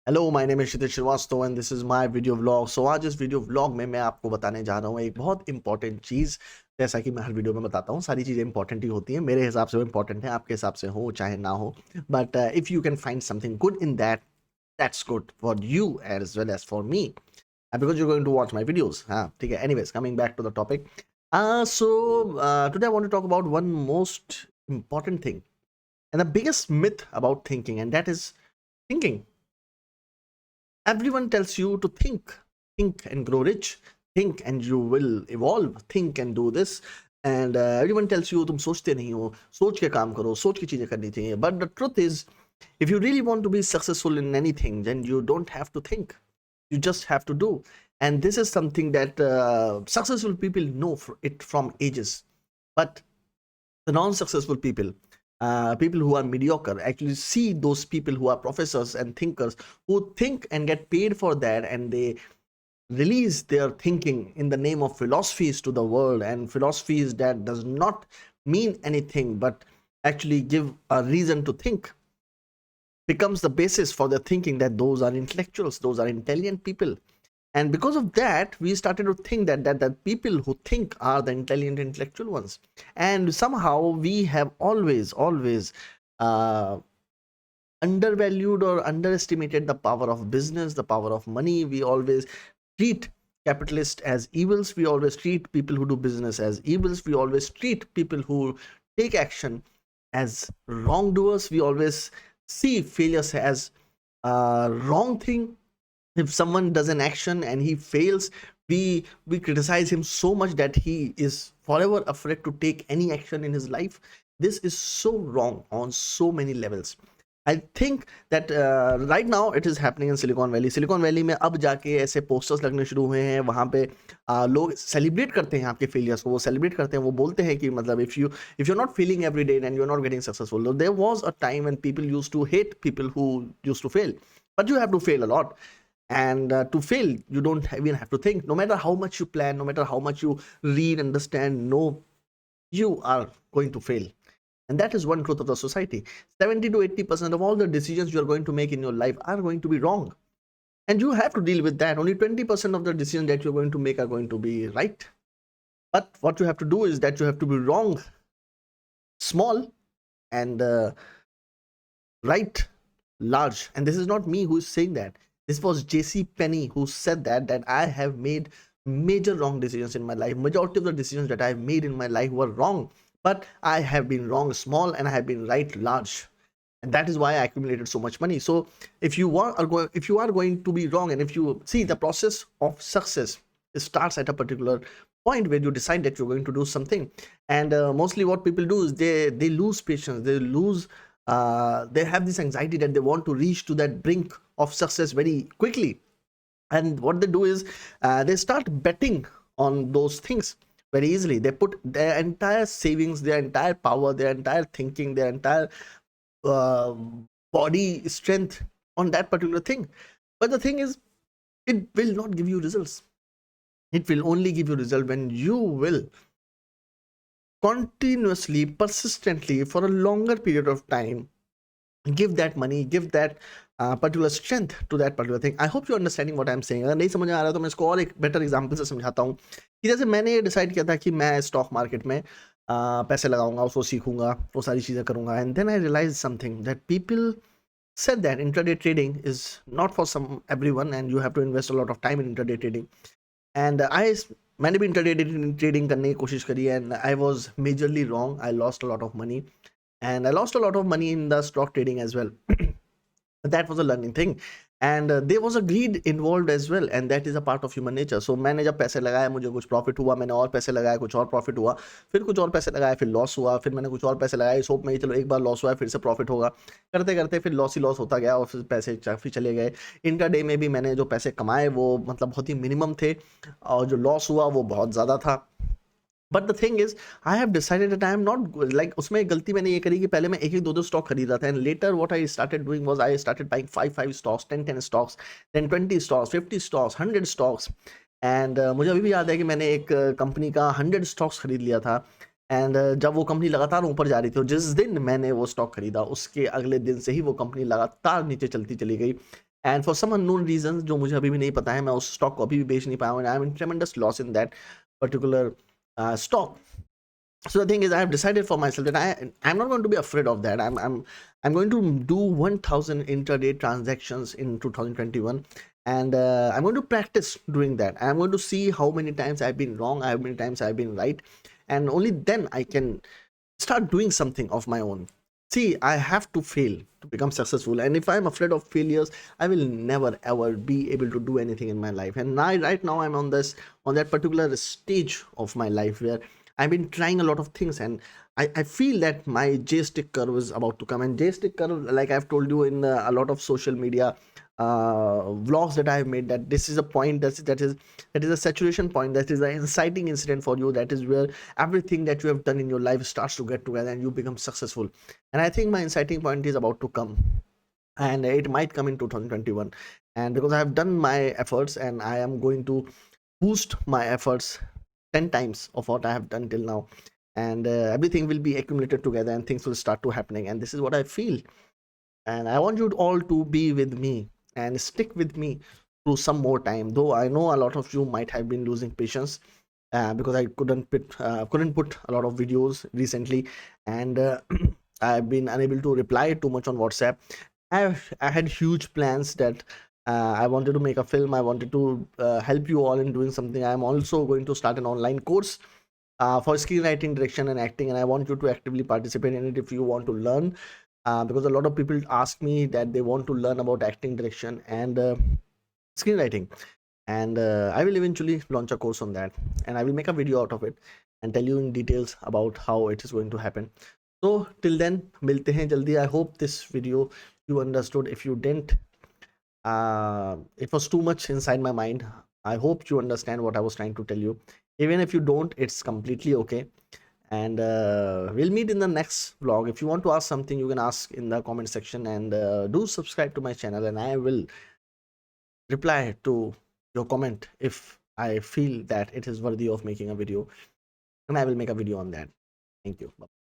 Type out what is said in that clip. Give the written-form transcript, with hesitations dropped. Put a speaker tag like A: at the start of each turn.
A: Hello my name is Kshitij Srivastava and this is my video vlog. So आज इस video vlog में मैं आपको बताने जा रहा हूँ एक बहुत इंपॉर्टेंट चीज़। जैसा कि मैं हर वीडियो में बताता हूँ, सारी चीज़ें इंपॉर्टेंट ही होती हैं। मेरे हिसाब से वो इंपॉर्टेंट है, आपके हिसाब से हो चाहे ना हो, but if you can find something good in that, that's good for you as well as for me, because you going to watch my videos. हाँ ठीक है, anyways coming back to the topic. So today I want to talk about one most important thing and the biggest myth about thinking, and that is thinking. Everyone tells you to think and grow rich, think and you will evolve, think and do this, and everyone tells you तुम सोचते नहीं हो, सोच के काम करो, सोच की चीजें करनी चाहिए. But the truth is, if you really want to be successful in anything, then you don't have to think, you just have to do. And this is something that successful people know it from ages, but the non-successful people, people who are mediocre, actually see those people who are professors and thinkers, who think and get paid for that, and they release their thinking in the name of philosophies to the world, and philosophies that does not mean anything but actually give a reason to think, becomes the basis for their thinking, that those are intellectuals, those are intelligent people. And because of that, we started to think that people who think are the intelligent intellectual ones. And somehow we have always uh, undervalued or underestimated the power of business, the power of money. We always treat capitalists as evils, we always treat people who do business as evils, we always treat people who take action as wrongdoers, we always see failures as a wrong thing. If someone does an action and he fails, we criticize him so much that he is forever afraid to take any action in his life. This is so wrong on so many levels. I think that right now it is happening in Silicon Valley. Silicon Valley में अब जाके ऐसे posters लगने शुरू हुए हैं, वहाँ पे लोग celebrate करते हैं आपके failures को, वो celebrate करते हैं, वो बोलते हैं कि मतलब if you're not failing every day and you're not getting successful. There was a time when people used to hate people who used to fail, but you have to fail a lot. And to fail, you don't even have to think. No matter how much you plan, no matter how much you read, understand, know, you are going to fail. And that is one truth of the society. 70 to 80% of all the decisions you are going to make in your life are going to be wrong, and you have to deal with that. Only 20% of the decisions that you're going to make are going to be right. But what you have to do is that you have to be wrong small, and right large. And this is not me who is saying that. This was JC Penny who said that I have made major wrong decisions in my life. Majority of the decisions that I've made in my life were wrong, but I have been wrong small and I have been right large. And that is why I accumulated so much money. So if you if you are going to be wrong, and if you see the process of success, it starts at a particular point where you decide that you're going to do something. And mostly what people do is they lose patience, they have this anxiety that they want to reach to that brink of success very quickly. And what they do is they start betting on those things very easily. They put their entire savings, their entire power, their entire thinking, their entire uh, body strength on that particular thing. But the thing is, it will not give you results. It will only give you result when you will continuously, persistently, for a longer period of time, give that money, give that particular strength to that particular thing. I hope you're understanding what I'm saying. अगर नहीं समझ में आ रहा तो मैं इसको और एक बेटर एग्जांपल से समझाता हूँ कि जैसे मैंने ये डिसाइड किया था कि मैं स्टॉक मार्केट में पैसे लगाऊंगा, उसको सीखूंगा, वो सारी चीज़ें करूंगा. And then I realise something that people said that intraday trading is not for some everyone, and you have to invest a lot of time in intraday trading. And मैंने भी इंटरडे ट्रेडिंग करने की कोशिश करी, and I was majorly wrong. I lost a lot of money, and I lost a lot of money in the stock trading as well. But that was a learning thing, and there was a greed involved as well, and that is a part of human nature. So मैंने जब पैसे लगाए, मुझे कुछ profit हुआ, मैंने और पैसे लगाए, कुछ और प्रॉफिट हुआ, फिर कुछ और पैसे लगाए, फिर लॉस हुआ, फिर मैंने कुछ और पैसे लगाए इस होप में चलो एक बार लॉस हुआ है फिर से प्रॉफिट होगा. करते करते फिर लॉस ही लॉस होता गया, और फिर पैसे काफ़ी चले गए. इंट्राडे में भी मैंने जो पैसे कमाए वो मतलब बहुत ही मिनिमम थे, और जो लॉस हुआ वो बहुत ज़्यादा था. But the thing is, I have decided that I am not like, उसमें गलती मैंने ये करी कि पहले मैं एक एक दो दो स्टॉक खरीद रहा था, and later what I started doing was I started buying 5 stocks, 10 stocks, then 20 stocks, 50 stocks, 100 stocks. And मुझे अभी भी याद है कि मैंने एक कंपनी का 100 स्टॉक्स खरीद लिया था. एंड जब वो कंपनी लगातार ऊपर जा रही थी, और जिस दिन मैंने वो स्टॉक खरीदा उसके अगले दिन से ही वो कंपनी लगातार नीचे चलती चली गई. And for some unknown reason जो मुझे अभी भी नहीं पता है, मैं उस स्टॉक को अभी भी बेच नहीं पाया हूँ, I am in ट्रेमेंडस loss in that particular stock. So the thing is, I have decided for myself that I'm not going to be afraid of that. I'm going to do 1,000 intraday transactions in 2021, and I'm going to practice doing that. I'm going to see how many times I've been wrong, how many times I've been right, and only then I can start doing something of my own. See, I have to fail to become successful, and if I'm afraid of failures, I will never ever be able to do anything in my life. And now, right now, I'm on that particular stage of my life where I've been trying a lot of things, and I feel that my J stick curve is about to come. And J stick curve, like I've told you in a lot of social media vlogs that I've made, that this is a point that is a saturation point, that is an inciting incident for you, that is where everything that you have done in your life starts to get together and you become successful. And I think my inciting point is about to come, and it might come in 2021. And because I have done my efforts, and I am going to boost my efforts 10 times of what I have done till now, and everything will be accumulated together and things will start to happening, and this is what I feel. And I want you all to be with me and stick with me through some more time, though I know a lot of you might have been losing patience because I couldn't put a lot of videos recently, and I've been unable to reply too much on WhatsApp. I had huge plans that I wanted to make a film. I wanted to help you all in doing something. I'm also going to start an online course for screenwriting, direction, and acting, and I want you to actively participate in it if you want to learn. Because a lot of people ask me that they want to learn about acting, direction, and screenwriting, and I will eventually launch a course on that, and I will make a video out of it and tell you in details about how it is going to happen. So till then, milte hain jaldi. I hope this video you understood. If you didn't, it was too much inside my mind. I hope you understand what I was trying to tell you. Even if you don't, it's completely okay. And we'll meet in the next vlog. If you want to ask something, you can ask in the comment section, and do subscribe to my channel, and I will reply to your comment if I feel that it is worthy of making a video, and I will make a video on that. Thank you. Bye.